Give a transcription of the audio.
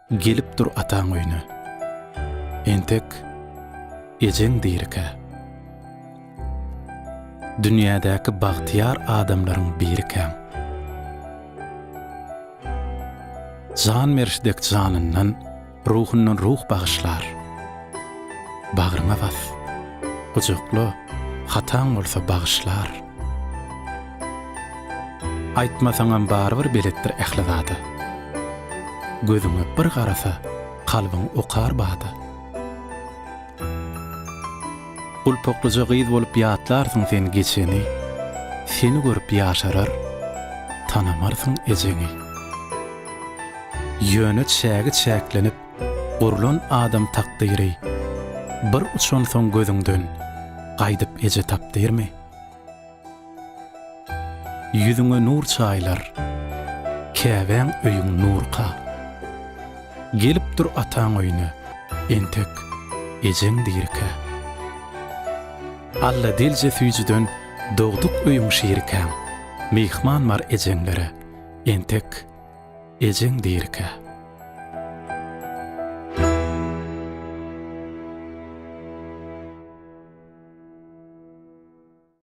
Gelip dur ataň öýüne. Entek ejeň diýirke. Dünýädäki bagtyar adamlaryň birikeň. Jan merşdek janyndan, ruhundan ruh bagyşlar. Bagryma bas. Gujuklu, hataň bolsa bagyşlar. Aýtmasaňam barbyr beletdir ähli-zady. Gözüňe bir garasa, kalbyň okar bady. Ulpoklyja gyz bolup ýatlarsyň sen geçeni, seni görüp ýaşarar, tanamarsyň ejeňi. Ýöne çägi çäklenip, gurlan adam takdyry, bir uçan soň gözüňden gaýdyp eje tapdyrmy? Ýüzüňe nur çaýlar, käbäň öýüň nurka. Gelip dur ataň öýüne, entek ejeň diýirke. Alla dilje süýjüden dogduk öýüň şeýirkäň. Mehman bar ejeňlere, entek ejeň diýirke.